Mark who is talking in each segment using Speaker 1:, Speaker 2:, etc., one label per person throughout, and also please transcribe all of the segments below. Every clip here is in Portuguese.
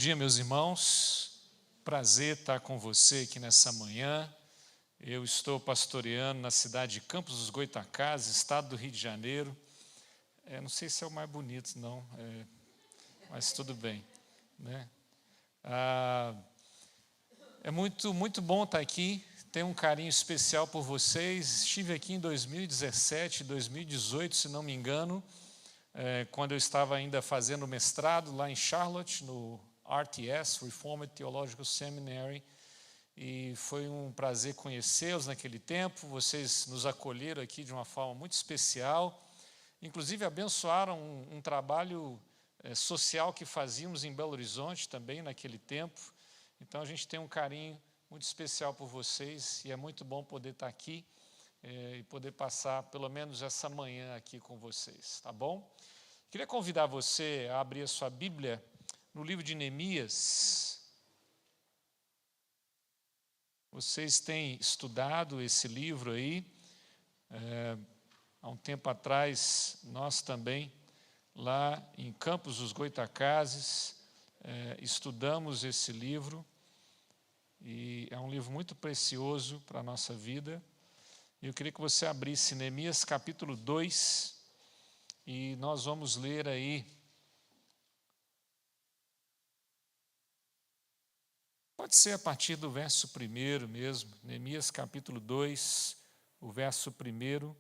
Speaker 1: Bom dia, meus irmãos. Prazer estar com você aqui nessa manhã. Eu estou pastoreando na cidade de Campos dos Goytacazes, estado do Rio de Janeiro. Não sei se é o mais bonito, não, mas tudo bem, né? É muito bom estar aqui. Tenho um carinho especial por vocês. Estive aqui em 2017, 2018, se não me engano, quando eu estava ainda fazendo mestrado lá em Charlotte, no RTS, Reformed Theological Seminary, e foi um prazer conhecê-los naquele tempo. Vocês nos acolheram aqui de uma forma muito especial, inclusive abençoaram um trabalho social que fazíamos em Belo Horizonte também naquele tempo. Então a gente tem um carinho muito especial por vocês e é muito bom poder estar aqui e poder passar pelo menos essa manhã aqui com vocês, tá bom? Queria convidar você a abrir a sua Bíblia no livro de Neemias. Vocês têm estudado esse livro aí. Há um tempo atrás, nós também, lá em Campos dos Goytacazes, estudamos esse livro. E é um livro muito precioso para a nossa vida. Eu queria que você abrisse Neemias capítulo 2, e nós vamos ler aí. Pode ser a partir do verso 1 mesmo, Neemias capítulo 2, o verso 1.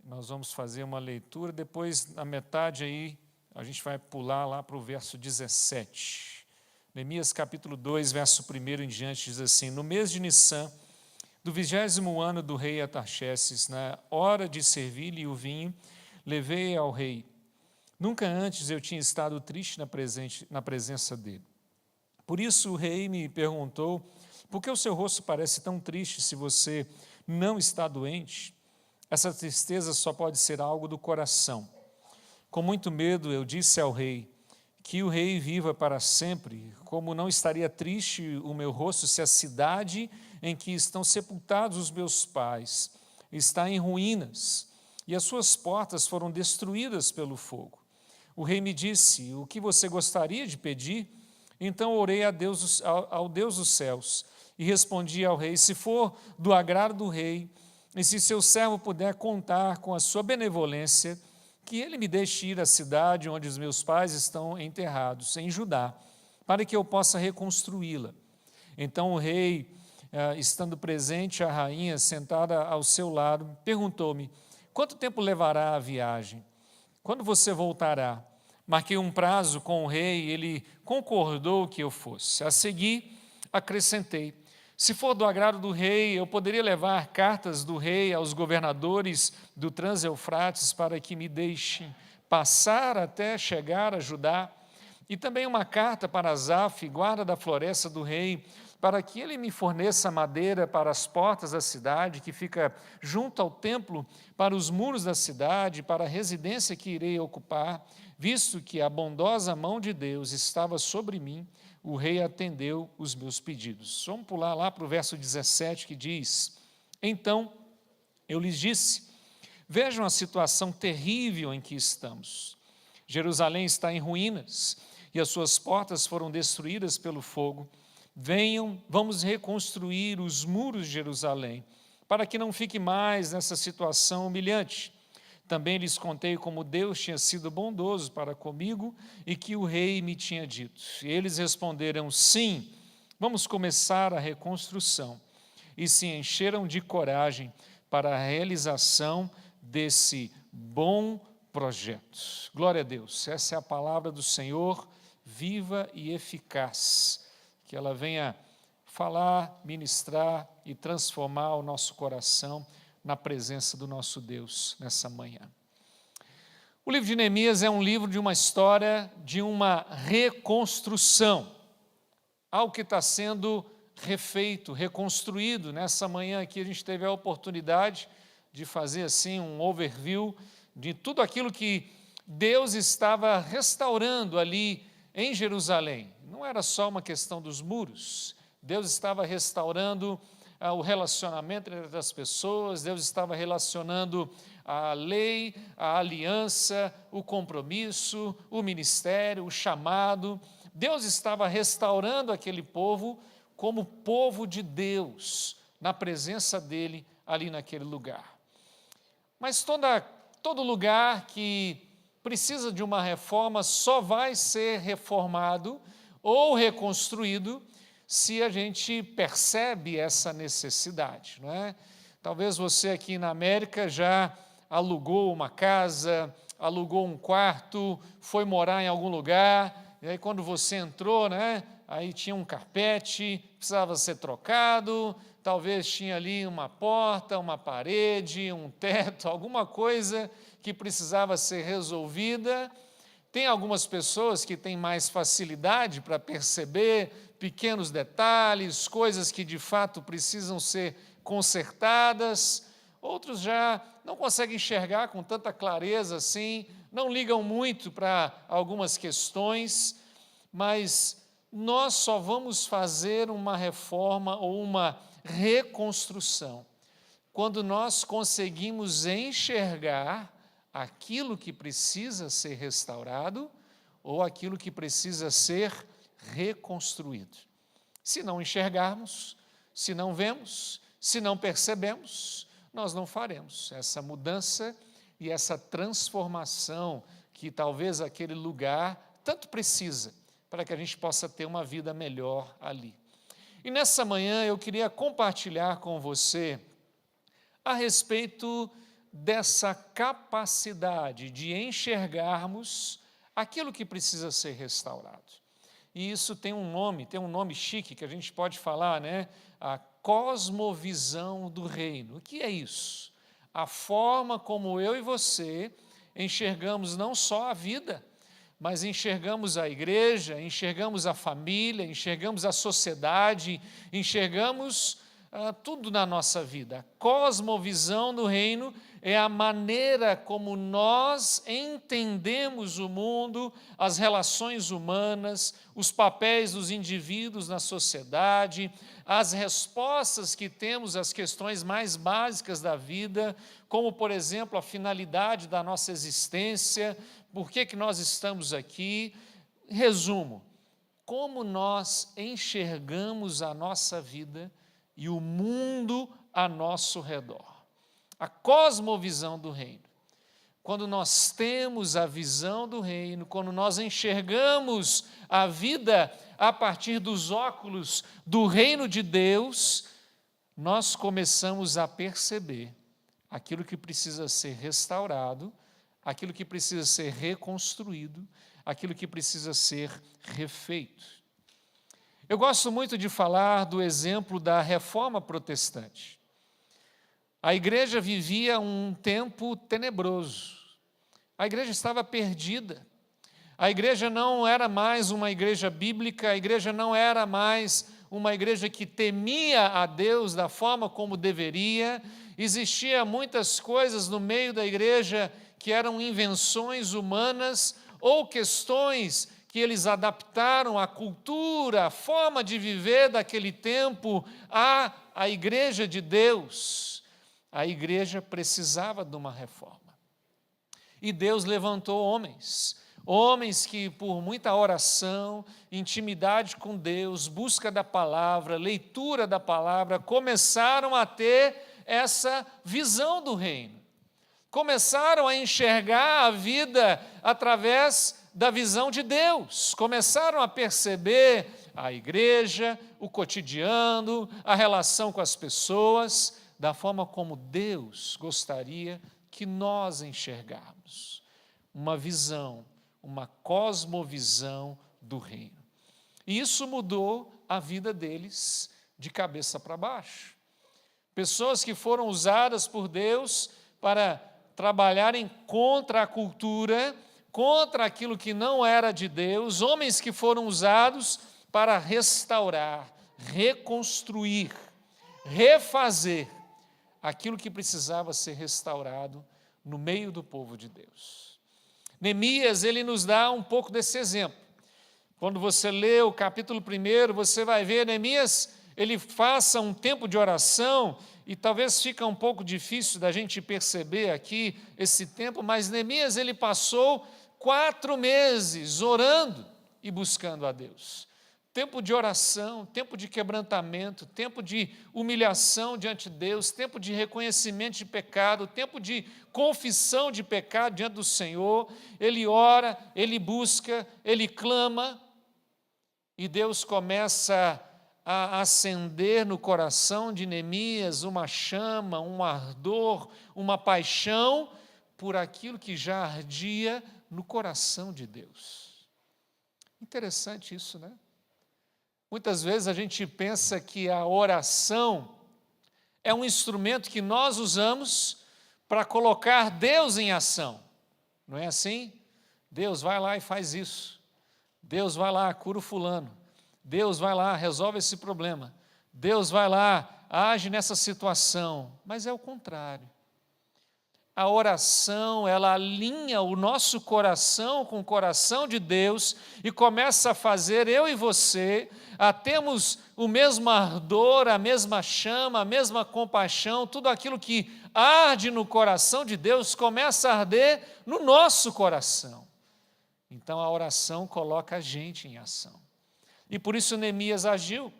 Speaker 1: Nós vamos fazer uma leitura, depois na metade aí, a gente vai pular lá para o verso 17. Neemias capítulo 2, verso 1 em diante, diz assim: No mês de Nissan, do 20º ano do rei Artaxerxes, na hora de servir-lhe o vinho, levei ao rei. Nunca antes eu tinha estado triste na presença dele. Por isso o rei me perguntou: por que o seu rosto parece tão triste se você não está doente? Essa tristeza só pode ser algo do coração. Com muito medo eu disse ao rei: que o rei viva para sempre. Como não estaria triste o meu rosto se a cidade em que estão sepultados os meus pais está em ruínas e as suas portas foram destruídas pelo fogo? O rei me disse: o que você gostaria de pedir? Então orei ao Deus dos céus e respondi ao rei: se for do agrado do rei e se seu servo puder contar com a sua benevolência, que ele me deixe ir à cidade onde os meus pais estão enterrados, em Judá, para que eu possa reconstruí-la. Então o rei, estando presente, a rainha sentada ao seu lado, perguntou-me: quanto tempo levará a viagem? Quando você voltará? Marquei um prazo com o rei e ele concordou que eu fosse. A seguir, acrescentei: se for do agrado do rei, eu poderia levar cartas do rei aos governadores do Trans-Eufrates para que me deixem passar até chegar a Judá, e também uma carta para Asaf, guarda da floresta do rei, para que ele me forneça madeira para as portas da cidade, que fica junto ao templo, para os muros da cidade, para a residência que irei ocupar, visto que a bondosa mão de Deus estava sobre mim. O rei atendeu os meus pedidos. Vamos pular lá para o verso 17, que diz: então eu lhes disse: vejam a situação terrível em que estamos. Jerusalém está em ruínas e as suas portas foram destruídas pelo fogo. Venham, vamos reconstruir os muros de Jerusalém, para que não fique mais nessa situação humilhante. Também lhes contei como Deus tinha sido bondoso para comigo e que o rei me tinha dito. E eles responderam: sim, vamos começar a reconstrução. E se encheram de coragem para a realização desse bom projeto. Glória a Deus. Essa é a palavra do Senhor, viva e eficaz. Que ela venha falar, ministrar e transformar o nosso coração na presença do nosso Deus nessa manhã. O livro de Neemias é um livro de uma história de uma reconstrução, algo que está sendo refeito, reconstruído. Nessa manhã aqui a gente teve a oportunidade de fazer assim um overview de tudo aquilo que Deus estava restaurando ali em Jerusalém. Não era só uma questão dos muros, Deus estava restaurando o relacionamento entre as pessoas, Deus estava relacionando a lei, a aliança, o compromisso, o ministério, o chamado, Deus estava restaurando aquele povo como povo de Deus, na presença dele ali naquele lugar. Mas todo lugar que precisa de uma reforma só vai ser reformado ou reconstruído se a gente percebe essa necessidade, não é? Talvez você aqui na América já alugou uma casa, alugou um quarto, foi morar em algum lugar, e aí quando você entrou, né, aí tinha um carpete, precisava ser trocado, talvez tinha ali uma porta, uma parede, um teto, alguma coisa que precisava ser resolvida. Tem algumas pessoas que têm mais facilidade para perceber pequenos detalhes, coisas que de fato precisam ser consertadas. Outros já não conseguem enxergar com tanta clareza assim, não ligam muito para algumas questões, mas nós só vamos fazer uma reforma ou uma reconstrução quando nós conseguimos enxergar aquilo que precisa ser restaurado ou aquilo que precisa ser reconstruído. Se não enxergarmos, se não vemos, se não percebemos, nós não faremos essa mudança e essa transformação que talvez aquele lugar tanto precisa para que a gente possa ter uma vida melhor ali. E nessa manhã eu queria compartilhar com você a respeito dessa capacidade de enxergarmos aquilo que precisa ser restaurado. E isso tem um nome chique que a gente pode falar, né? A cosmovisão do reino. O que é isso? A forma como eu e você enxergamos não só a vida, mas enxergamos a igreja, enxergamos a família, enxergamos a sociedade, enxergamos tudo na nossa vida. A cosmovisão do reino é a maneira como nós entendemos o mundo, as relações humanas, os papéis dos indivíduos na sociedade, as respostas que temos às questões mais básicas da vida, como, por exemplo, a finalidade da nossa existência, por que nós estamos aqui. Resumo, como nós enxergamos a nossa vida e o mundo a nosso redor. A cosmovisão do reino. Quando nós temos a visão do reino, quando nós enxergamos a vida a partir dos óculos do reino de Deus, nós começamos a perceber aquilo que precisa ser restaurado, aquilo que precisa ser reconstruído, aquilo que precisa ser refeito. Eu gosto muito de falar do exemplo da Reforma Protestante. A igreja vivia um tempo tenebroso. A igreja estava perdida. A igreja não era mais uma igreja bíblica, a igreja não era mais uma igreja que temia a Deus da forma como deveria. Existiam muitas coisas no meio da igreja que eram invenções humanas ou questões que eles adaptaram à cultura, à forma de viver daquele tempo, à igreja de Deus. A igreja precisava de uma reforma. E Deus levantou homens que por muita oração, intimidade com Deus, busca da palavra, leitura da palavra, começaram a ter essa visão do reino. Começaram a enxergar a vida através da visão de Deus, começaram a perceber a igreja, o cotidiano, a relação com as pessoas, da forma como Deus gostaria que nós enxergarmos. Uma visão, uma cosmovisão do reino. E isso mudou a vida deles de cabeça para baixo. Pessoas que foram usadas por Deus para trabalharem contra a cultura, contra aquilo que não era de Deus, homens que foram usados para restaurar, reconstruir, refazer aquilo que precisava ser restaurado no meio do povo de Deus. Neemias, ele nos dá um pouco desse exemplo. Quando você lê o capítulo 1, você vai ver Neemias, ele passa um tempo de oração, e talvez fica um pouco difícil da gente perceber aqui esse tempo, mas Neemias, ele passou 4 meses orando e buscando a Deus. Tempo de oração, tempo de quebrantamento, tempo de humilhação diante de Deus, tempo de reconhecimento de pecado, tempo de confissão de pecado diante do Senhor. Ele ora, ele busca, ele clama, e Deus começa a acender no coração de Neemias uma chama, um ardor, uma paixão por aquilo que já ardia no coração de Deus. Interessante isso, né? Muitas vezes a gente pensa que a oração é um instrumento que nós usamos para colocar Deus em ação. Não é assim? Deus vai lá e faz isso. Deus vai lá, cura o fulano. Deus vai lá, resolve esse problema. Deus vai lá, age nessa situação. Mas é o contrário. A oração, ela alinha o nosso coração com o coração de Deus e começa a fazer eu e você a termos o mesmo ardor, a mesma chama, a mesma compaixão, tudo aquilo que arde no coração de Deus começa a arder no nosso coração. Então a oração coloca a gente em ação. E por isso Neemias agiu.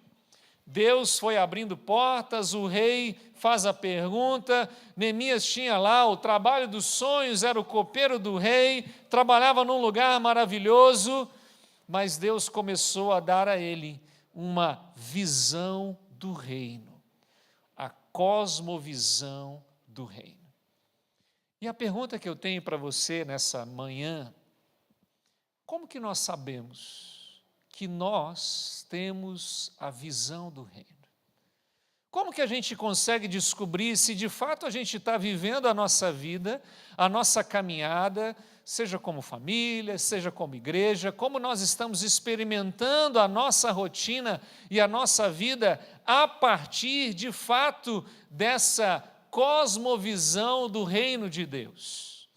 Speaker 1: Deus foi abrindo portas, o rei faz a pergunta, Neemias tinha lá o trabalho dos sonhos, era o copeiro do rei, trabalhava num lugar maravilhoso, mas Deus começou a dar a ele uma visão do reino, a cosmovisão do reino. E a pergunta que eu tenho para você nessa manhã, como que nós sabemos que nós temos a visão do reino? Como que a gente consegue descobrir se de fato a gente está vivendo a nossa vida, a nossa caminhada, seja como família, seja como igreja, como nós estamos experimentando a nossa rotina e a nossa vida a partir de fato dessa cosmovisão do reino de Deus?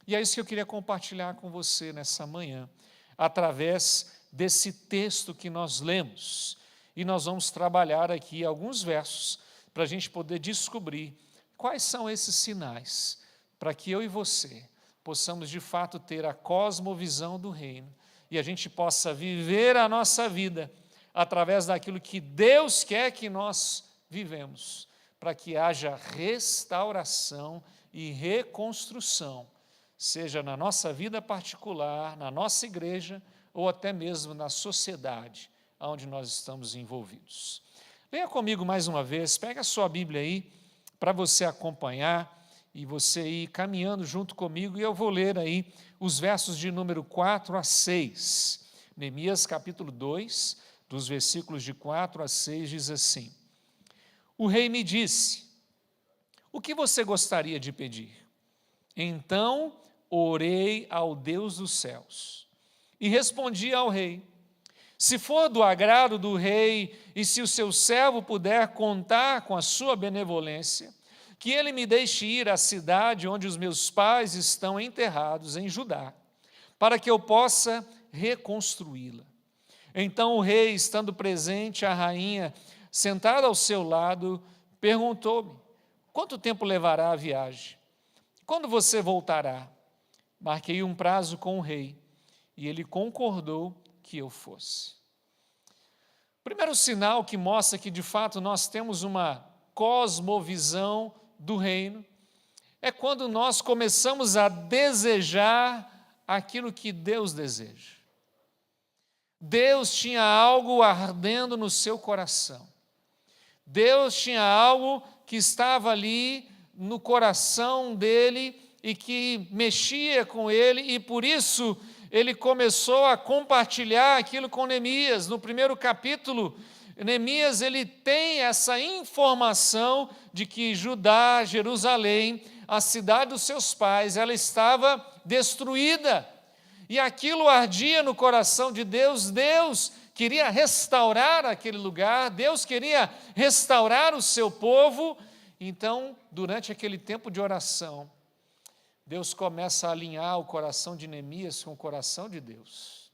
Speaker 1: E é isso que eu queria compartilhar com você nessa manhã, através desse texto que nós lemos. E nós vamos trabalhar aqui alguns versos para a gente poder descobrir quais são esses sinais para que eu e você possamos de fato ter a cosmovisão do reino e a gente possa viver a nossa vida através daquilo que Deus quer que nós vivemos, para que haja restauração e reconstrução, seja na nossa vida particular, na nossa igreja, ou até mesmo na sociedade onde nós estamos envolvidos. Leia comigo mais uma vez, pega a sua Bíblia aí, para você acompanhar, e você ir caminhando junto comigo, e eu vou ler aí os versos de número 4 a 6. Neemias capítulo 2, dos versículos de 4 a 6, diz assim: O rei me disse, o que você gostaria de pedir? Então orei ao Deus dos céus, e respondi ao rei, se for do agrado do rei, e se o seu servo puder contar com a sua benevolência, que ele me deixe ir à cidade onde os meus pais estão enterrados, em Judá, para que eu possa reconstruí-la. Então o rei, estando presente, a rainha, sentada ao seu lado, perguntou-me, quanto tempo levará a viagem? Quando você voltará? Marquei um prazo com o rei, e ele concordou que eu fosse. O primeiro sinal que mostra que de fato nós temos uma cosmovisão do reino é quando nós começamos a desejar aquilo que Deus deseja. Deus tinha algo ardendo no seu coração. Deus tinha algo que estava ali no coração dele e que mexia com ele, e por isso ele começou a compartilhar aquilo com Neemias. No primeiro capítulo, Neemias ele tem essa informação de que Judá, Jerusalém, a cidade dos seus pais, ela estava destruída. E aquilo ardia no coração de Deus. Deus queria restaurar aquele lugar, Deus queria restaurar o seu povo. Então, durante aquele tempo de oração, Deus começa a alinhar o coração de Neemias com o coração de Deus.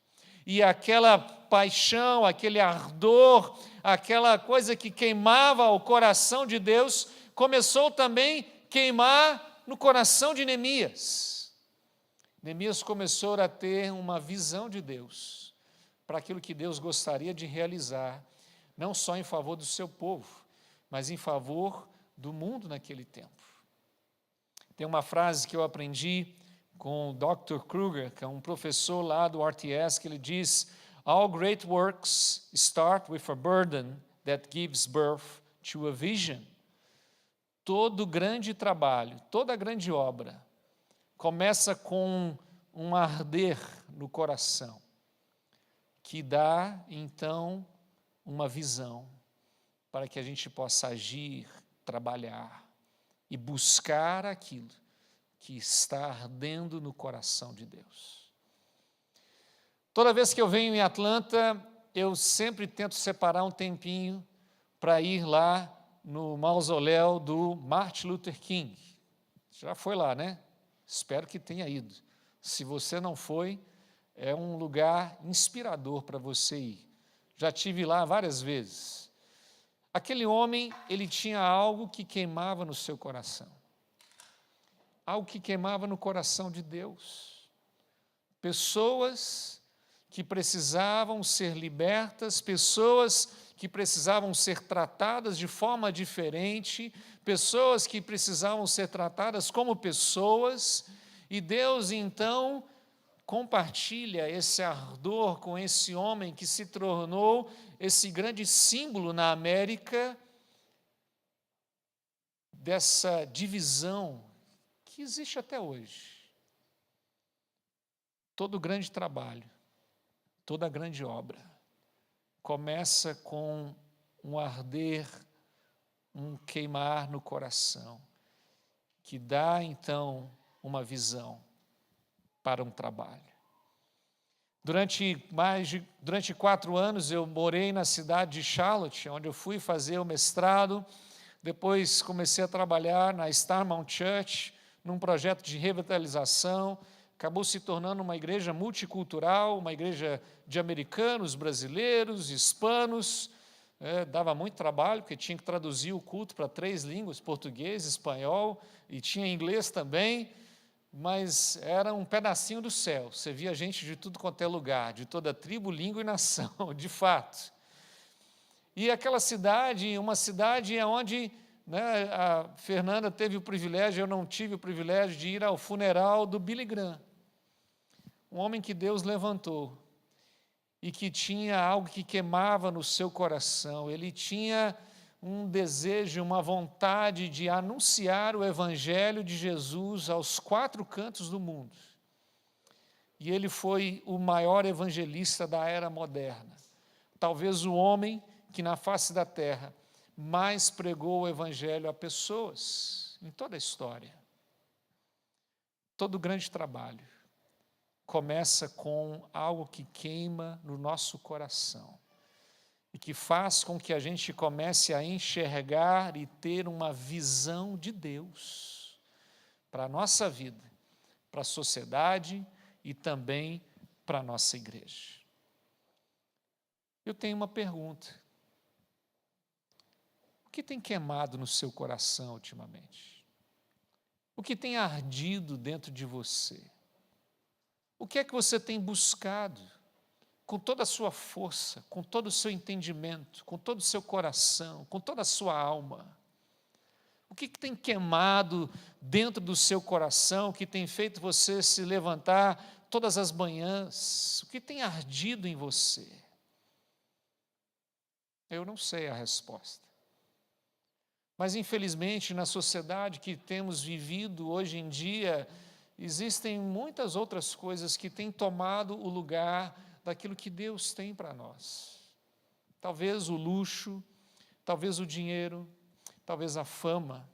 Speaker 1: E aquela paixão, aquele ardor, aquela coisa que queimava o coração de Deus, começou também a queimar no coração de Neemias. Neemias começou a ter uma visão de Deus, para aquilo que Deus gostaria de realizar, não só em favor do seu povo, mas em favor do mundo naquele tempo. Tem uma frase que eu aprendi com o Dr. Kruger, que é um professor lá do RTS, que ele diz: "All great works start with a burden that gives birth to a vision." Todo grande trabalho, toda grande obra, começa com um arder no coração, que dá, então, uma visão para que a gente possa agir, trabalhar e buscar aquilo que está ardendo no coração de Deus. Toda vez que eu venho em Atlanta, eu sempre tento separar um tempinho para ir lá no mausoléu do Martin Luther King. Já foi lá, né? Espero que tenha ido. Se você não foi, é um lugar inspirador para você ir. Já estive lá várias vezes. Aquele homem, ele tinha algo que queimava no seu coração. Algo que queimava no coração de Deus. Pessoas que precisavam ser libertas, pessoas que precisavam ser tratadas de forma diferente, pessoas que precisavam ser tratadas como pessoas, e Deus, então, compartilha esse ardor com esse homem que se tornou esse grande símbolo na América dessa divisão que existe até hoje. Todo grande trabalho, toda grande obra começa com um arder, um queimar no coração, que dá então uma visão para um trabalho. Durante 4 anos eu morei na cidade de Charlotte, onde eu fui fazer o mestrado. Depois comecei a trabalhar na Starmount Church, num projeto de revitalização. Acabou se tornando uma igreja multicultural, uma igreja de americanos, brasileiros, hispanos. Dava muito trabalho, porque tinha que traduzir o culto para 3 línguas, português, espanhol, e tinha inglês também, mas era um pedacinho do céu. Você via gente de tudo quanto é lugar, de toda tribo, língua e nação, de fato. E aquela cidade, uma cidade onde, né, a Fernanda teve o privilégio, eu não tive o privilégio de ir ao funeral do Billy Graham, um homem que Deus levantou e que tinha algo que queimava no seu coração. Ele tinha um desejo, uma vontade de anunciar o Evangelho de Jesus aos 4 cantos do mundo. E ele foi o maior evangelista da era moderna. Talvez o homem que na face da terra mais pregou o Evangelho a pessoas em toda a história. Todo grande trabalho começa com algo que queima no nosso coração e que faz com que a gente comece a enxergar e ter uma visão de Deus para a nossa vida, para a sociedade e também para a nossa igreja. Eu tenho uma pergunta. O que tem queimado no seu coração ultimamente? O que tem ardido dentro de você? O que é que você tem buscado com toda a sua força, com todo o seu entendimento, com todo o seu coração, com toda a sua alma? O que tem queimado dentro do seu coração, que tem feito você se levantar todas as manhãs? O que tem ardido em você? Eu não sei a resposta. Mas, infelizmente, na sociedade que temos vivido hoje em dia, existem muitas outras coisas que têm tomado o lugar daquilo que Deus tem para nós. Talvez o luxo, talvez o dinheiro, talvez a fama,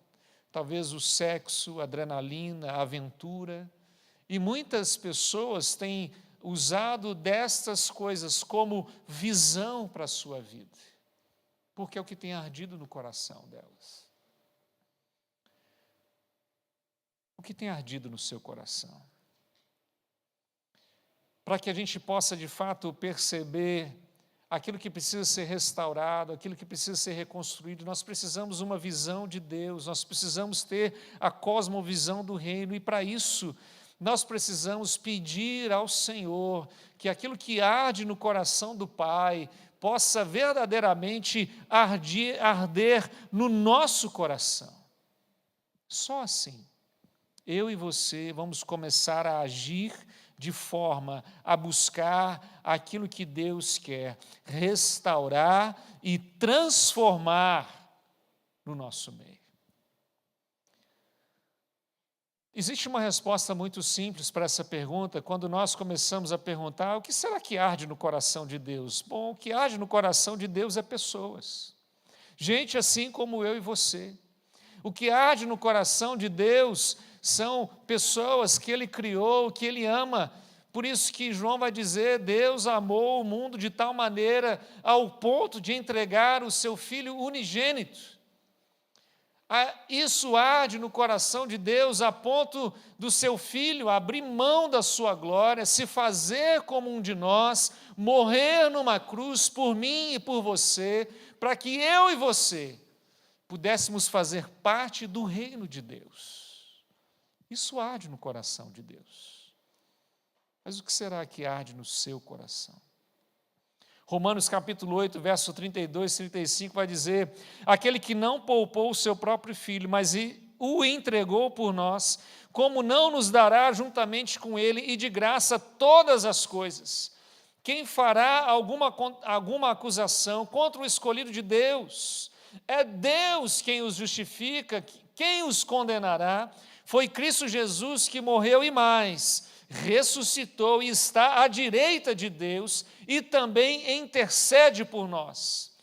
Speaker 1: talvez o sexo, a adrenalina, a aventura. E muitas pessoas têm usado destas coisas como visão para a sua vida, porque é o que tem ardido no coração delas. O que tem ardido no seu coração? Para que a gente possa, de fato, perceber aquilo que precisa ser restaurado, aquilo que precisa ser reconstruído, nós precisamos uma visão de Deus, nós precisamos ter a cosmovisão do reino, e para isso nós precisamos pedir ao Senhor que aquilo que arde no coração do Pai possa verdadeiramente arder no nosso coração. Só assim, eu e você vamos começar a agir de forma a buscar aquilo que Deus quer, restaurar e transformar no nosso meio. Existe uma resposta muito simples para essa pergunta, quando nós começamos a perguntar: o que será que arde no coração de Deus? Bom, o que arde no coração de Deus é pessoas. Gente assim como eu e você. O que arde no coração de Deus são pessoas que Ele criou, que Ele ama. Por isso que João vai dizer: Deus amou o mundo de tal maneira ao ponto de entregar o seu Filho unigênito. Isso arde no coração de Deus a ponto do seu Filho abrir mão da sua glória, se fazer como um de nós, morrer numa cruz por mim e por você, para que eu e você pudéssemos fazer parte do reino de Deus. Isso arde no coração de Deus. Mas o que será que arde no seu coração? Romanos capítulo 8, verso 32 e 35 vai dizer: aquele que não poupou o seu próprio filho, mas o entregou por nós, como não nos dará juntamente com ele e de graça todas as coisas? Quem fará alguma acusação contra o escolhido de Deus? É Deus quem os justifica, quem os condenará? Foi Cristo Jesus que morreu e mais, ressuscitou e está à direita de Deus e também intercede por nós.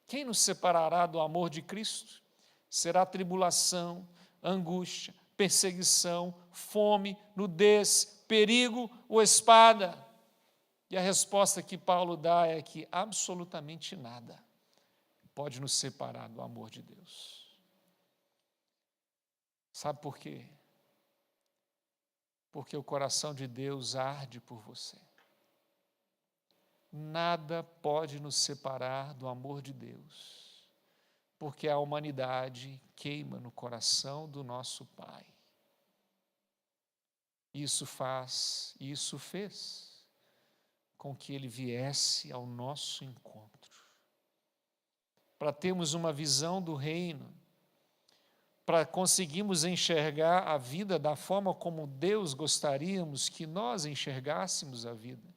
Speaker 1: Quem nos separará do amor de Cristo? Será tribulação, angústia, perseguição, fome, nudez, perigo ou espada? E a resposta que Paulo dá é que absolutamente nada pode nos separar do amor de Deus. Sabe por quê? Porque o coração de Deus arde por você. Nada pode nos separar do amor de Deus, porque a humanidade queima no coração do nosso Pai. Isso fez com que Ele viesse ao nosso encontro, para termos uma visão do reino, para conseguirmos enxergar a vida da forma como Deus gostaríamos que nós enxergássemos a vida.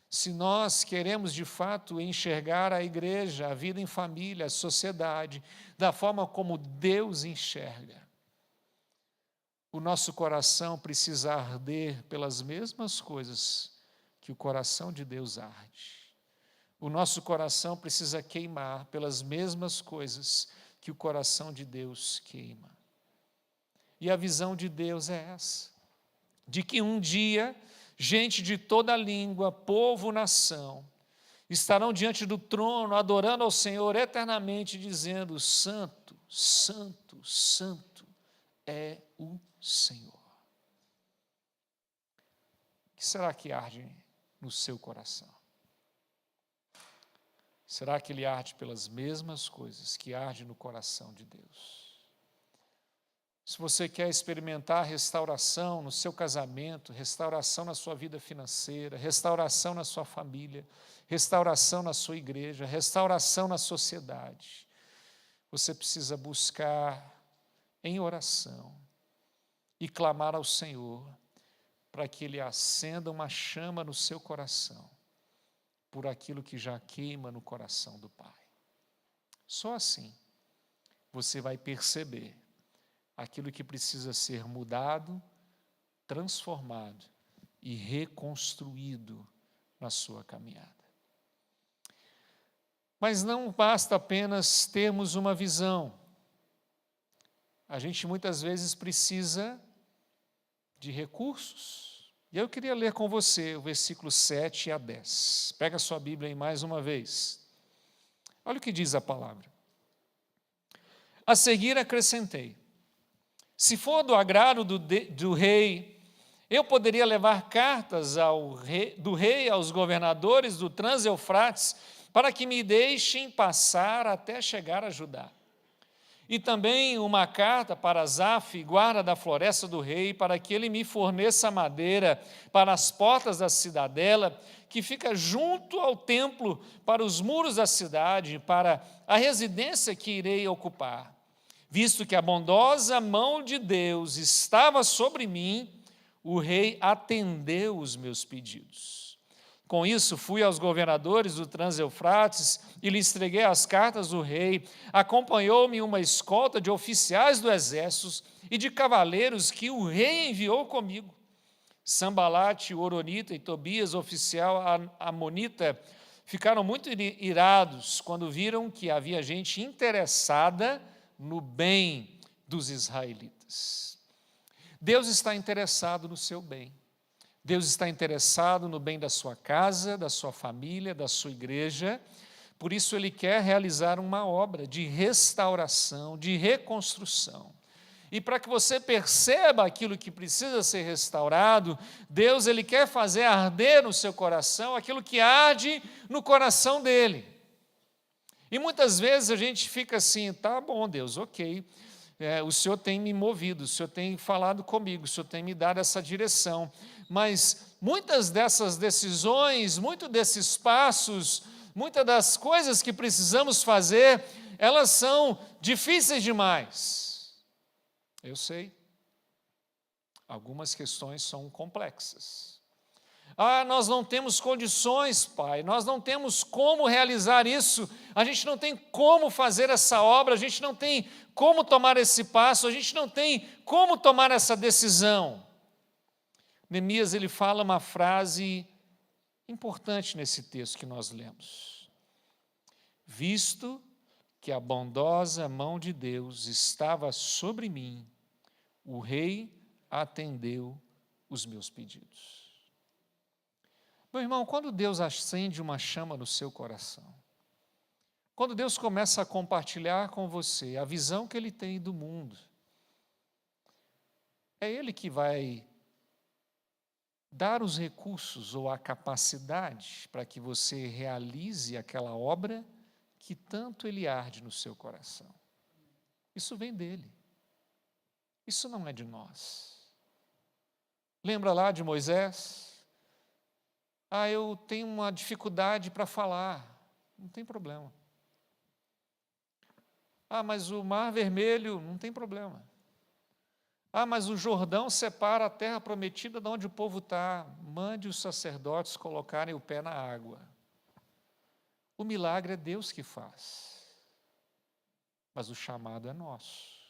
Speaker 1: Se nós queremos de fato enxergar a igreja, a vida em família, a sociedade, da forma como Deus enxerga, o nosso coração precisa arder pelas mesmas coisas que o coração de Deus arde. O nosso coração precisa queimar pelas mesmas coisas que o coração de Deus queima. E a visão de Deus é essa, de que um dia, gente de toda língua, povo, nação, estarão diante do trono, adorando ao Senhor eternamente, dizendo: santo, santo, santo é o Senhor. O que será que arde no seu coração? Será que ele arde pelas mesmas coisas que arde no coração de Deus? Se você quer experimentar restauração no seu casamento, restauração na sua vida financeira, restauração na sua família, restauração na sua igreja, restauração na sociedade, você precisa buscar em oração e clamar ao Senhor para que Ele acenda uma chama no seu coração por aquilo que já queima no coração do Pai. Só assim você vai perceber aquilo que precisa ser mudado, transformado e reconstruído na sua caminhada. Mas não basta apenas termos uma visão. A gente muitas vezes precisa de recursos. E eu queria ler com você o versículo 7 a 10. Pega a sua Bíblia aí mais uma vez. Olha o que diz a palavra. A seguir acrescentei: se for do agrado do rei, eu poderia levar cartas do rei aos governadores do Trans-Eufrates para que me deixem passar até chegar a Judá. e também uma carta para Asaf, guarda da floresta do rei, para que ele me forneça madeira para as portas da cidadela, que fica junto ao templo, para os muros da cidade, para a residência que irei ocupar. Visto que a bondosa mão de Deus estava sobre mim, o rei atendeu os meus pedidos. Com isso, fui aos governadores do Trans-Eufrates e lhes entreguei as cartas do rei. Acompanhou-me uma escolta de oficiais do exército e de cavaleiros que o rei enviou comigo. Sambalate, o Horonita, e Tobias, oficial amonita, ficaram muito irados quando viram que havia gente interessada no bem dos israelitas. Deus está interessado no seu bem. Deus está interessado no bem da sua casa, da sua família, da sua igreja. Por isso, Ele quer realizar uma obra de restauração, de reconstrução. E para que você perceba aquilo que precisa ser restaurado, Deus Ele quer fazer arder no seu coração aquilo que arde no coração dEle. E muitas vezes a gente fica assim, tá bom, Deus, ok, o Senhor tem me movido, o Senhor tem falado comigo, o Senhor tem me dado essa direção, mas muitas dessas decisões, muitos desses passos, muitas das coisas que precisamos fazer, elas são difíceis demais. Eu sei, algumas questões são complexas. Nós não temos condições, Pai, nós não temos como realizar isso, a gente não tem como fazer essa obra, a gente não tem como tomar esse passo, a gente não tem como tomar essa decisão. Neemias, ele fala uma frase importante nesse texto que nós lemos. Visto que a bondosa mão de Deus estava sobre mim, o rei atendeu os meus pedidos. Meu irmão, quando Deus acende uma chama no seu coração, quando Deus começa a compartilhar com você a visão que Ele tem do mundo, é Ele que vai dar os recursos ou a capacidade para que você realize aquela obra que tanto Ele arde no seu coração. Isso vem dEle. Isso não é de nós. Lembra lá de Moisés? Eu tenho uma dificuldade para falar. Não tem problema. Mas o Mar Vermelho, não tem problema. Mas o Jordão separa a terra prometida de onde o povo está. Mande os sacerdotes colocarem o pé na água. O milagre é Deus que faz. Mas o chamado é nosso.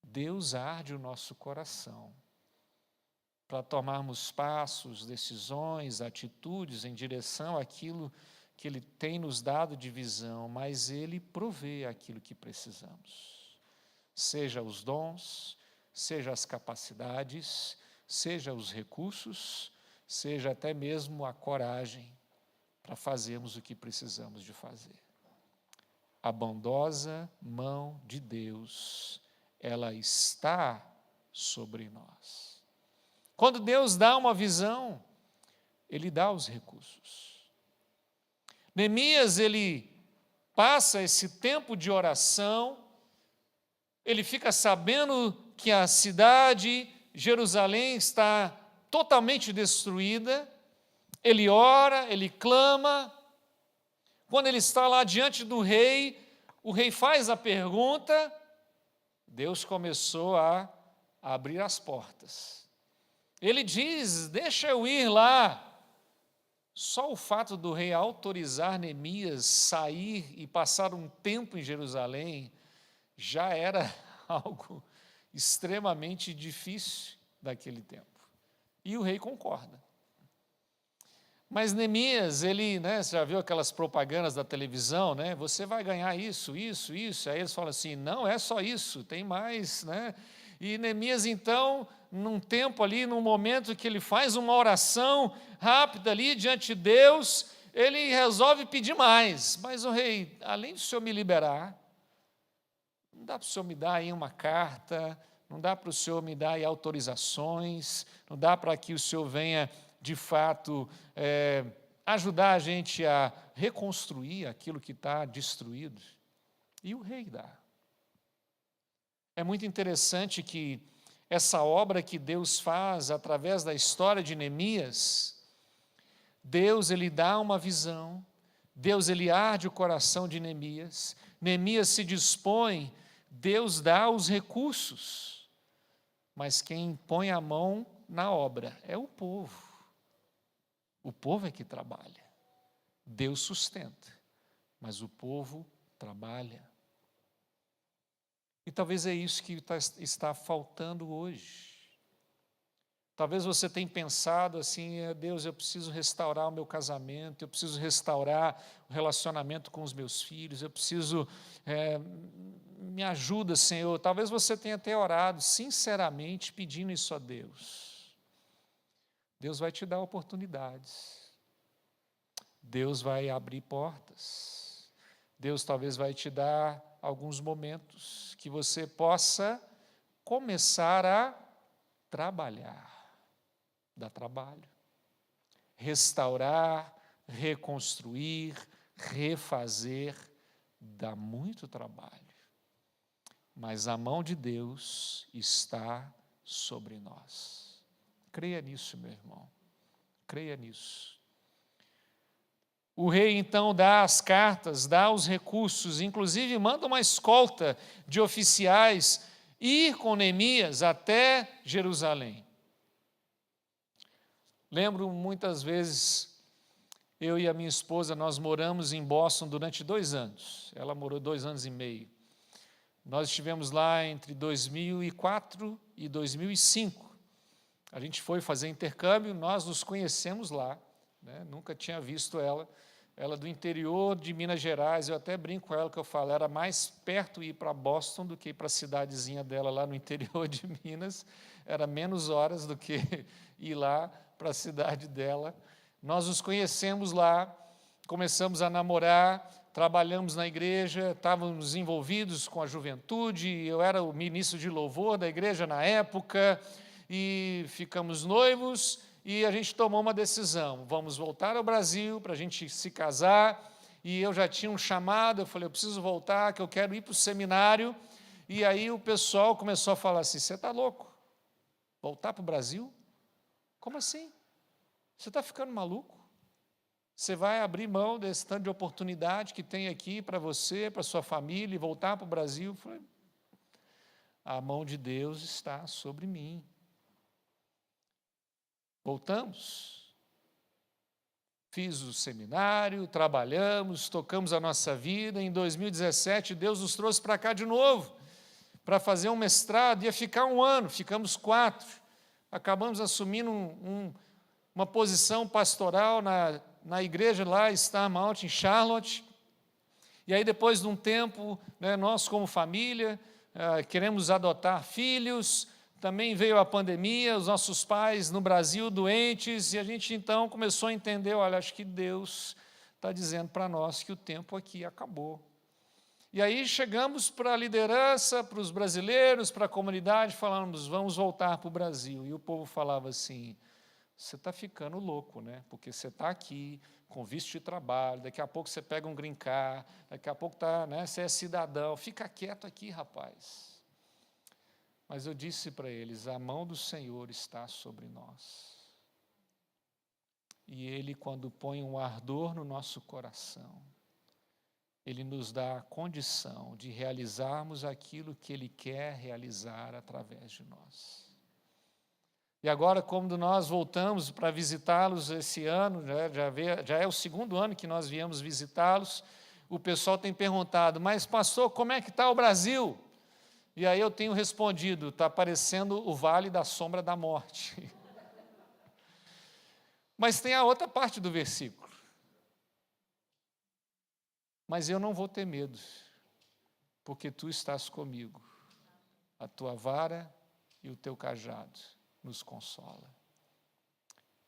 Speaker 1: Deus arde o nosso coração para tomarmos passos, decisões, atitudes em direção àquilo que Ele tem nos dado de visão, mas Ele provê aquilo que precisamos. Seja os dons, seja as capacidades, seja os recursos, seja até mesmo a coragem para fazermos o que precisamos de fazer. A bondosa mão de Deus, ela está sobre nós. Quando Deus dá uma visão, Ele dá os recursos. Neemias, ele passa esse tempo de oração, ele fica sabendo que a cidade, Jerusalém, está totalmente destruída, ele ora, ele clama. Quando ele está lá diante do rei, o rei faz a pergunta, Deus começou a abrir as portas. Ele diz, deixa eu ir lá. Só o fato do rei autorizar Neemias sair e passar um tempo em Jerusalém já era algo extremamente difícil daquele tempo. E o rei concorda. Mas Neemias, ele, você já viu aquelas propagandas da televisão, você vai ganhar isso. Aí eles falam assim, não é só isso, tem mais, E Neemias, então, num tempo ali, num momento que ele faz uma oração rápida ali diante de Deus, ele resolve pedir mais. Mas o rei, além do Senhor me liberar, não dá para o Senhor me dar aí uma carta, não dá para o Senhor me dar aí autorizações, não dá para que o Senhor venha, de fato, ajudar a gente a reconstruir aquilo que está destruído. E o rei dá. É muito interessante que essa obra que Deus faz através da história de Neemias, Deus ele dá uma visão, Deus ele arde o coração de Neemias, Neemias se dispõe, Deus dá os recursos, mas quem põe a mão na obra é o povo. O povo é que trabalha. Deus sustenta, mas o povo trabalha. E talvez é isso que está faltando hoje. Talvez você tenha pensado assim, Deus, eu preciso restaurar o meu casamento, eu preciso restaurar o relacionamento com os meus filhos, eu preciso, me ajuda, Senhor. Talvez você tenha até orado sinceramente pedindo isso a Deus. Deus vai te dar oportunidades. Deus vai abrir portas. Deus talvez vai te dar alguns momentos que você possa começar a trabalhar. Dá trabalho. Restaurar, reconstruir, refazer, dá muito trabalho. Mas a mão de Deus está sobre nós. Creia nisso, meu irmão. Creia nisso. O rei então dá as cartas, dá os recursos, inclusive manda uma escolta de oficiais ir com Neemias até Jerusalém. Lembro muitas vezes, eu e a minha esposa, nós moramos em Boston durante 2 anos. Ela morou 2 anos e meio. Nós estivemos lá entre 2004 e 2005. A gente foi fazer intercâmbio, nós nos conhecemos lá. Nunca tinha visto ela do interior de Minas Gerais, eu até brinco com ela que eu falo, era mais perto ir para Boston do que ir para a cidadezinha dela lá no interior de Minas, era menos horas do que ir lá para a cidade dela. Nós nos conhecemos lá, começamos a namorar, trabalhamos na igreja, estávamos envolvidos com a juventude, eu era o ministro de louvor da igreja na época, e ficamos noivos, e a gente tomou uma decisão, vamos voltar ao Brasil para a gente se casar, e eu já tinha um chamado, eu falei, eu preciso voltar, que eu quero ir para o seminário, e aí o pessoal começou a falar assim, você está louco? Voltar para o Brasil? Como assim? Você está ficando maluco? Você vai abrir mão desse tanto de oportunidade que tem aqui para você, para sua família, e voltar para o Brasil? Eu falei, a mão de Deus está sobre mim. Voltamos, fiz o seminário, trabalhamos, tocamos a nossa vida. Em 2017, Deus nos trouxe para cá de novo, para fazer um mestrado. Ia ficar 1 ano, ficamos 4. Acabamos assumindo uma posição pastoral na igreja lá, Star Mount, em Charlotte. E aí, depois de um tempo, nós como família, queremos adotar filhos. Também veio a pandemia, os nossos pais no Brasil doentes, e a gente então começou a entender, olha, acho que Deus está dizendo para nós que o tempo aqui acabou. E aí chegamos para a liderança, para os brasileiros, para a comunidade, falamos, vamos voltar para o Brasil. E o povo falava assim, você está ficando louco, né? Porque você está aqui com visto de trabalho, daqui a pouco você pega um green card, daqui a pouco você é cidadão, fica quieto aqui, rapaz. Mas eu disse para eles, a mão do Senhor está sobre nós. E Ele, quando põe um ardor no nosso coração, Ele nos dá a condição de realizarmos aquilo que Ele quer realizar através de nós. E agora, quando nós voltamos para visitá-los esse ano, já é o 2º ano que nós viemos visitá-los, o pessoal tem perguntado, mas pastor, como é que está o Brasil? E aí eu tenho respondido, está parecendo o vale da sombra da morte. Mas tem a outra parte do versículo. Mas eu não vou ter medo, porque tu estás comigo. A tua vara e o teu cajado nos consola.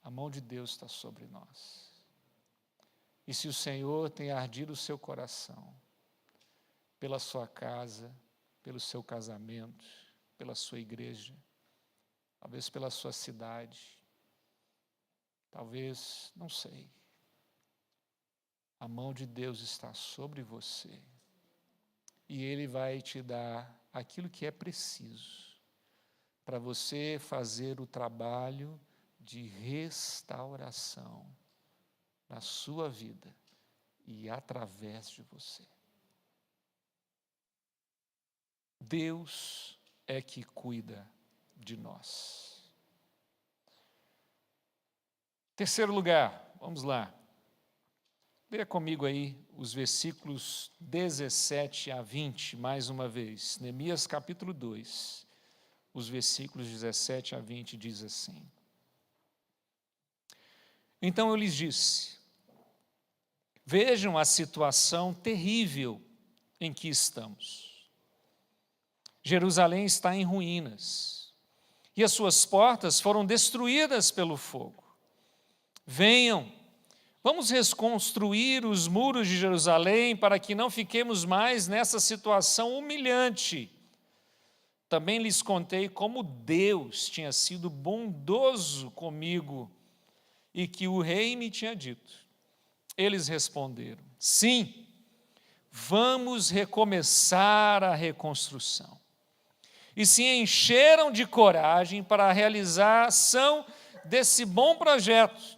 Speaker 1: A mão de Deus está sobre nós. E se o Senhor tem ardido o seu coração, pela sua casa, pelo seu casamento, pela sua igreja, talvez pela sua cidade, talvez, não sei. A mão de Deus está sobre você. e Ele vai te dar aquilo que é preciso para você fazer o trabalho de restauração na sua vida e através de você. Deus é que cuida de nós. Terceiro lugar, vamos lá. Leia comigo aí os versículos 17 a 20, mais uma vez. Neemias capítulo 2, os versículos 17 a 20 diz assim: Então eu lhes disse: vejam a situação terrível em que estamos. Jerusalém está em ruínas, e as suas portas foram destruídas pelo fogo. Venham, vamos reconstruir os muros de Jerusalém para que não fiquemos mais nessa situação humilhante. Também lhes contei como Deus tinha sido bondoso comigo e que o rei me tinha dito. Eles responderam: sim, vamos recomeçar a reconstrução. E se encheram de coragem para a realização desse bom projeto.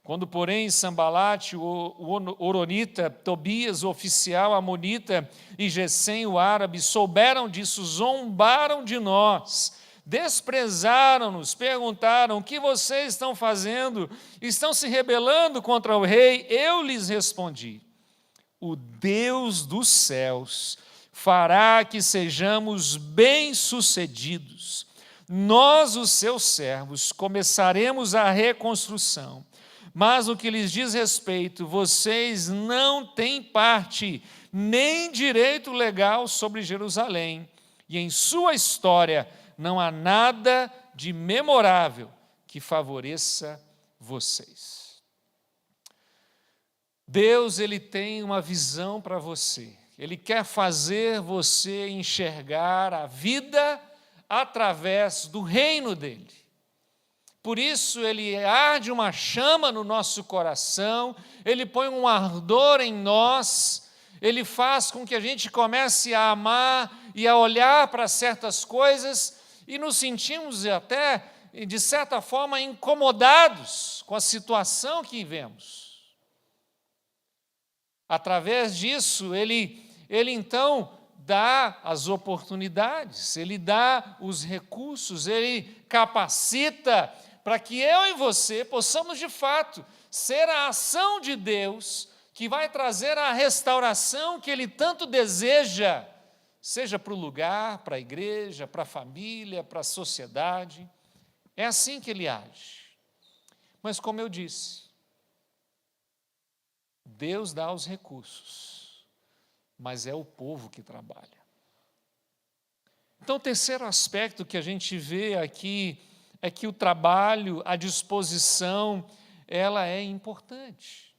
Speaker 1: Quando, porém, Sambalate, o horonita, Tobias, o oficial amonita, e Gesem, o árabe, souberam disso, zombaram de nós, desprezaram-nos, perguntaram: o que vocês estão fazendo? Estão se rebelando contra o rei? Eu lhes respondi: o Deus dos céus fará que sejamos bem-sucedidos. Nós, os seus servos, começaremos a reconstrução. Mas o que lhes diz respeito, vocês não têm parte, nem direito legal sobre Jerusalém. E em sua história não há nada de memorável que favoreça vocês. Deus, Ele tem uma visão para você. Ele quer fazer você enxergar a vida através do reino dele. Por isso, Ele arde uma chama no nosso coração, Ele põe um ardor em nós, Ele faz com que a gente comece a amar e a olhar para certas coisas e nos sentimos até, de certa forma, incomodados com a situação que vivemos. Através disso, Ele então dá as oportunidades, Ele dá os recursos, Ele capacita para que eu e você possamos, de fato, ser a ação de Deus que vai trazer a restauração que Ele tanto deseja, seja para o lugar, para a igreja, para a família, para a sociedade. É assim que Ele age. Mas, como eu disse, Deus dá os recursos, mas é o povo que trabalha. Então, o terceiro aspecto que a gente vê aqui é que o trabalho, a disposição, ela é importante.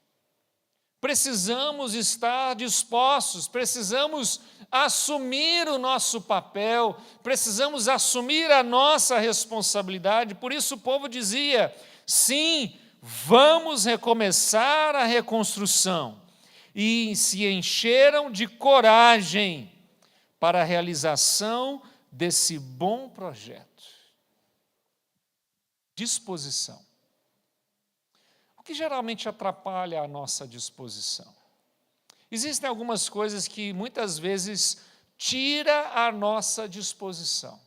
Speaker 1: Precisamos estar dispostos, precisamos assumir o nosso papel, precisamos assumir a nossa responsabilidade. Por isso o povo dizia: sim, vamos recomeçar a reconstrução. E se encheram de coragem para a realização desse bom projeto. Disposição. O que geralmente atrapalha a nossa disposição? Existem algumas coisas que muitas vezes tira a nossa disposição.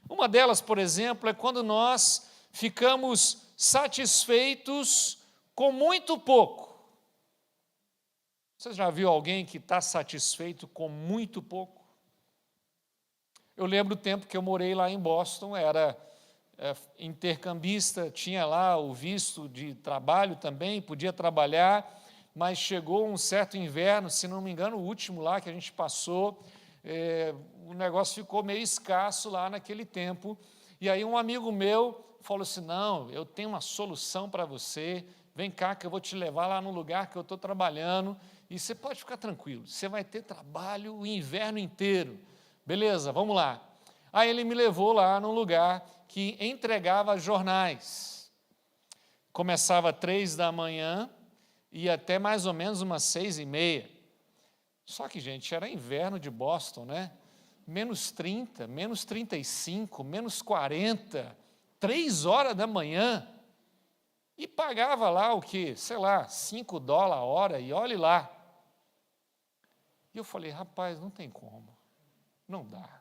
Speaker 1: Uma delas, por exemplo, é quando nós ficamos satisfeitos com muito pouco. Você já viu alguém que está satisfeito com muito pouco? Eu lembro do tempo que eu morei lá em Boston, era intercambista, tinha lá o visto de trabalho também, podia trabalhar, mas chegou um certo inverno, se não me engano, o último lá que a gente passou, o negócio ficou meio escasso lá naquele tempo, e aí um amigo meu falou assim: não, eu tenho uma solução para você, vem cá que eu vou te levar lá no lugar que eu estou trabalhando, e você pode ficar tranquilo, você vai ter trabalho o inverno inteiro. Beleza, vamos lá. Aí ele me levou lá num lugar que entregava jornais. Começava às 3 da manhã e até mais ou menos umas 6:30. Só que, gente, era inverno de Boston, né? -30, -35, -40, 3 horas da manhã. E pagava lá o quê? Sei lá, $5 a hora, e olhe lá. E eu falei, rapaz, não tem como, não dá.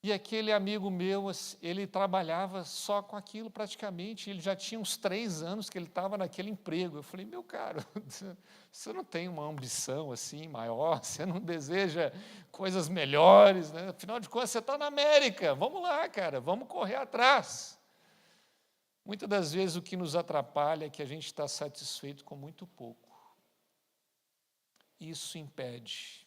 Speaker 1: E aquele amigo meu, ele trabalhava só com aquilo praticamente, ele já tinha uns 3 anos que ele estava naquele emprego. Eu falei, meu caro, você não tem uma ambição assim maior, você não deseja coisas melhores, né? Afinal de contas, você está na América, vamos lá, cara, vamos correr atrás. Muitas das vezes o que nos atrapalha é que a gente está satisfeito com muito pouco. Isso impede,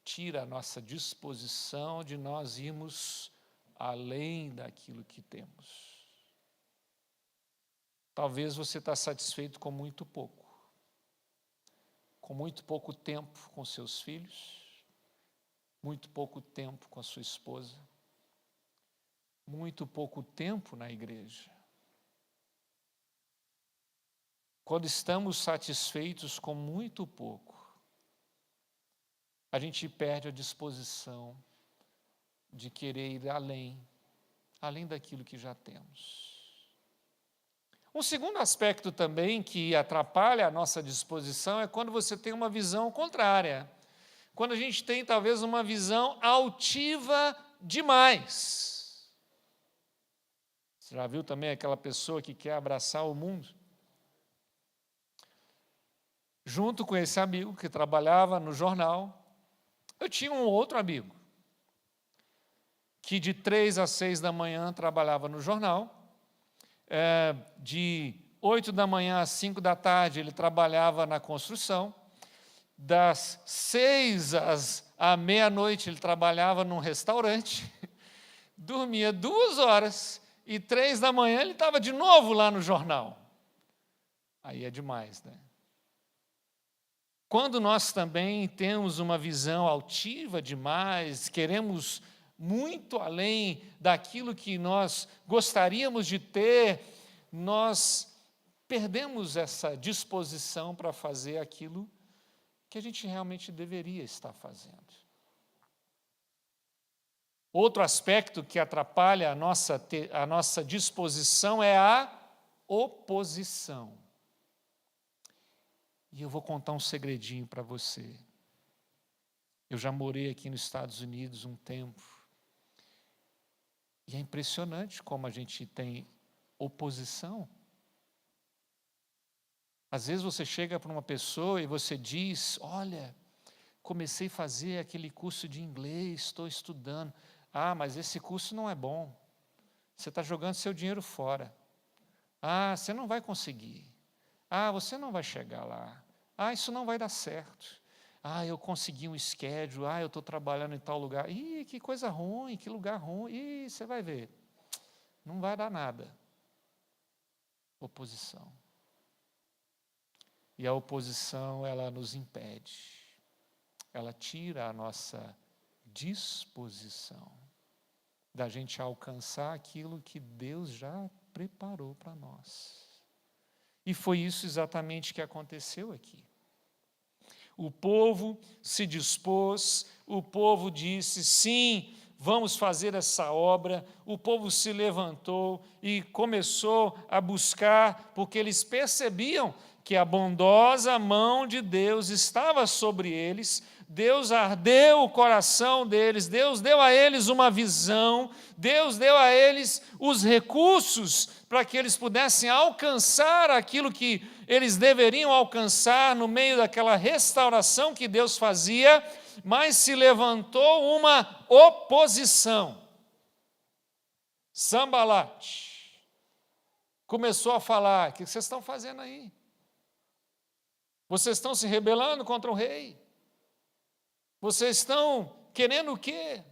Speaker 1: tira a nossa disposição de nós irmos além daquilo que temos. Talvez você está satisfeito com muito pouco tempo com seus filhos, muito pouco tempo com a sua esposa, muito pouco tempo na igreja. Quando estamos satisfeitos com muito pouco, a gente perde a disposição de querer ir além daquilo que já temos. Um segundo aspecto também que atrapalha a nossa disposição é quando você tem uma visão contrária. Quando a gente tem talvez uma visão altiva demais. Você já viu também aquela pessoa que quer abraçar o mundo? Junto com esse amigo que trabalhava no jornal, eu tinha um outro amigo, que de 3 às 6 da manhã trabalhava no jornal, de 8 da manhã às 5 da tarde ele trabalhava na construção, das 6 à meia-noite ele trabalhava num restaurante, dormia 2 horas, e 3 da manhã ele estava de novo lá no jornal. Aí é demais, né? Quando nós também temos uma visão altiva demais, queremos muito além daquilo que nós gostaríamos de ter, nós perdemos essa disposição para fazer aquilo que a gente realmente deveria estar fazendo. Outro aspecto que atrapalha a nossa disposição é a oposição. E eu vou contar um segredinho para você. Eu já morei aqui nos Estados Unidos um tempo. E é impressionante como a gente tem oposição. Às vezes você chega para uma pessoa e você diz, olha, comecei a fazer aquele curso de inglês, estou estudando. Ah, mas esse curso não é bom. Você está jogando seu dinheiro fora. Ah, você não vai conseguir. Ah, você não vai chegar lá. Ah, isso não vai dar certo. Ah, eu consegui um schedule. Ah, eu estou trabalhando em tal lugar. Ih, que coisa ruim, que lugar ruim. Ih, você vai ver. Não vai dar nada. Oposição. E a oposição, ela nos impede. Ela tira a nossa disposição da gente alcançar aquilo que Deus já preparou para nós. E foi isso exatamente que aconteceu aqui. O povo se dispôs, o povo disse, sim, vamos fazer essa obra. O povo se levantou e começou a buscar, porque eles percebiam que a bondosa mão de Deus estava sobre eles. Deus ardeu o coração deles, Deus deu a eles uma visão, Deus deu a eles os recursos para que eles pudessem alcançar aquilo que eles deveriam alcançar no meio daquela restauração que Deus fazia, mas se levantou uma oposição. Sambalat começou a falar, o que vocês estão fazendo aí? Vocês estão se rebelando contra o rei? Vocês estão querendo o quê?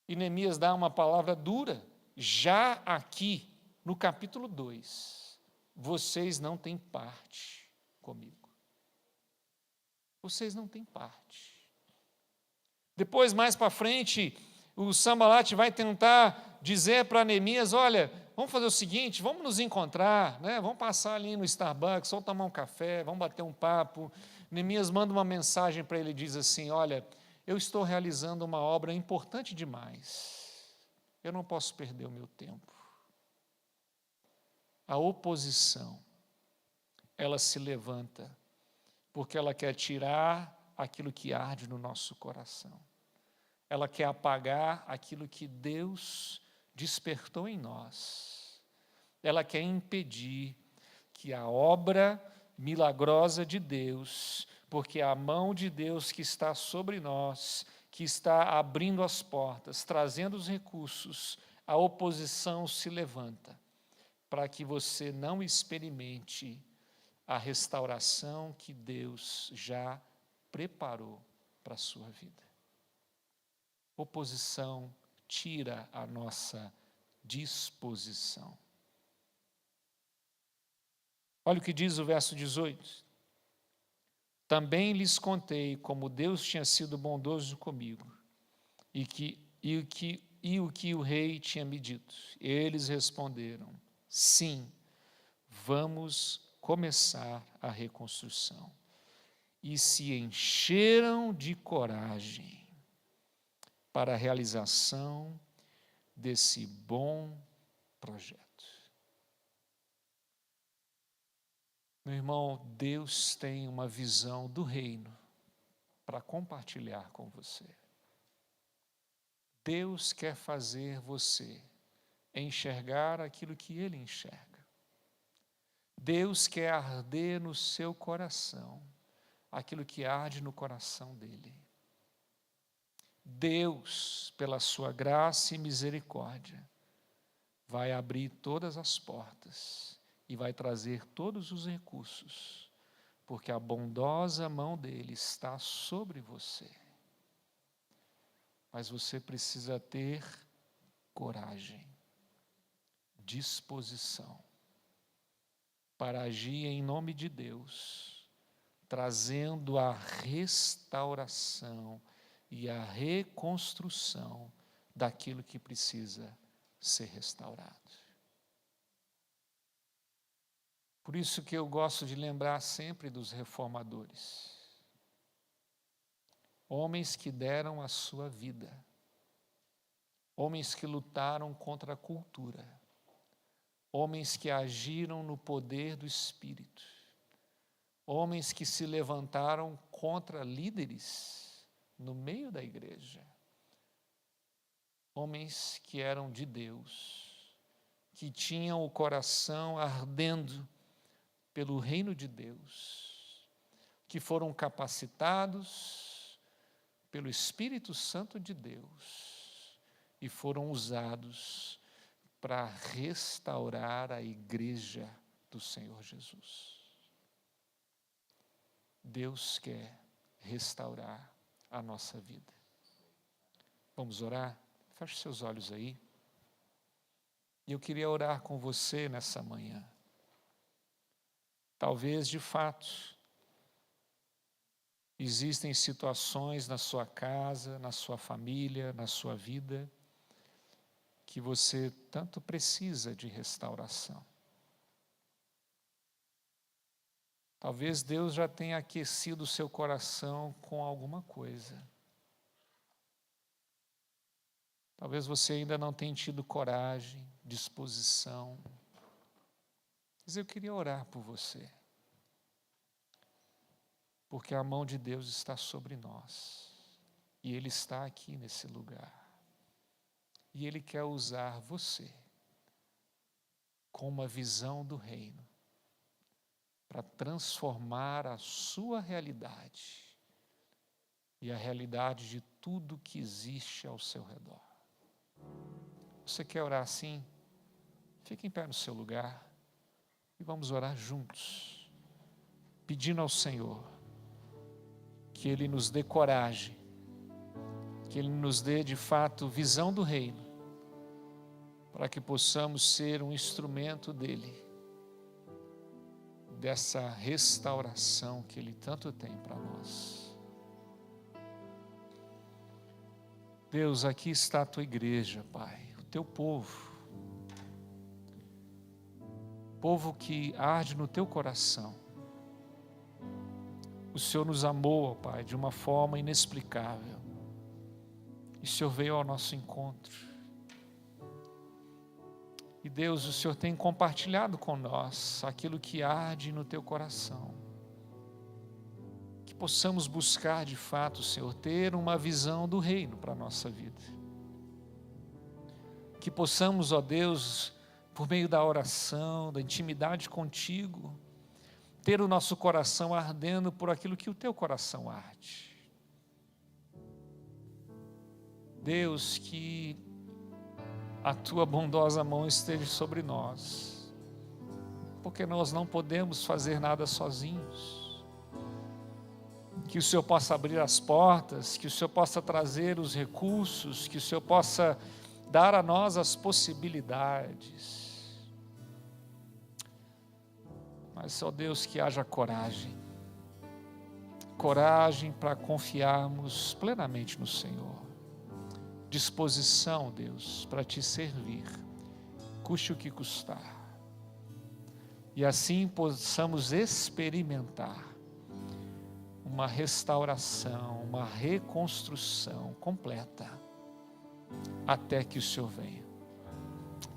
Speaker 1: E Neemias dá uma palavra dura, já aqui, no capítulo 2, vocês não têm parte comigo. Vocês não têm parte. Depois, mais para frente, o Sambalat vai tentar dizer para Neemias, olha, vamos fazer o seguinte, vamos nos encontrar, né? Vamos passar ali no Starbucks, vamos tomar um café, vamos bater um papo. Neemias manda uma mensagem para ele e diz assim, olha, eu estou realizando uma obra importante demais, eu não posso perder o meu tempo. A oposição, ela se levanta, porque ela quer tirar aquilo que arde no nosso coração. Ela quer apagar aquilo que Deus despertou em nós. Ela quer impedir que a obra milagrosa de Deus, porque a mão de Deus que está sobre nós, que está abrindo as portas, trazendo os recursos, a oposição se levanta, para que você não experimente a restauração que Deus já preparou para a sua vida. Oposição tira a nossa disposição. Olha o que diz o verso 18. Também lhes contei como Deus tinha sido bondoso comigo e o que o rei tinha me dito. Eles responderam, sim, vamos começar a reconstrução. E se encheram de coragem para a realização desse bom projeto. Meu irmão, Deus tem uma visão do reino para compartilhar com você. Deus quer fazer você enxergar aquilo que Ele enxerga. Deus quer arder no seu coração aquilo que arde no coração dele. Deus, pela sua graça e misericórdia, vai abrir todas as portas e vai trazer todos os recursos, porque a bondosa mão dele está sobre você. Mas você precisa ter coragem, disposição, para agir em nome de Deus, trazendo a restauração e a reconstrução daquilo que precisa ser restaurado. Por isso que eu gosto de lembrar sempre dos reformadores. Homens que deram a sua vida, homens que lutaram contra a cultura, homens que agiram no poder do Espírito, homens que se levantaram contra líderes no meio da igreja, homens que eram de Deus, que tinham o coração ardendo pelo reino de Deus, que foram capacitados pelo Espírito Santo de Deus e foram usados para restaurar a igreja do Senhor Jesus. Deus quer restaurar a nossa vida. Vamos orar? Feche seus olhos aí. E eu queria orar com você nessa manhã. Talvez, de fato, existem situações na sua casa, na sua família, na sua vida, que você tanto precisa de restauração. Talvez Deus já tenha aquecido o seu coração com alguma coisa. Talvez você ainda não tenha tido coragem, disposição. Mas eu queria orar por você. Porque a mão de Deus está sobre nós. E Ele está aqui nesse lugar. E Ele quer usar você com uma visão do reino para transformar a sua realidade e a realidade de tudo que existe ao seu redor. Você quer orar assim? Fique em pé no seu lugar e vamos orar juntos, pedindo ao Senhor que Ele nos dê coragem, que Ele nos dê de fato visão do reino, para que possamos ser um instrumento dEle, dessa restauração que Ele tanto tem para nós. Deus, aqui está a Tua igreja, Pai, o teu povo. Povo que arde no teu coração. O Senhor nos amou, ó Pai, de uma forma inexplicável. E o Senhor veio ao nosso encontro. E Deus, o Senhor tem compartilhado com nós aquilo que arde no teu coração. Que possamos buscar de fato, Senhor, ter uma visão do reino para a nossa vida. Que possamos, ó Deus, por meio da oração, da intimidade contigo, ter o nosso coração ardendo por aquilo que o teu coração arde. Deus, que a tua bondosa mão esteja sobre nós, porque nós não podemos fazer nada sozinhos. Que o Senhor possa abrir as portas, que o Senhor possa trazer os recursos, que o Senhor possa dar a nós as possibilidades. Mas, ó Deus, que haja coragem. Coragem para confiarmos plenamente no Senhor. Disposição, Deus, para te servir, custe o que custar. E assim possamos experimentar uma restauração, uma reconstrução completa, até que o Senhor venha.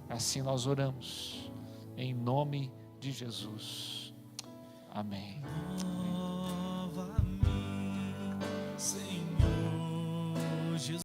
Speaker 1: Assim nós oramos, em nome de Jesus. Amém.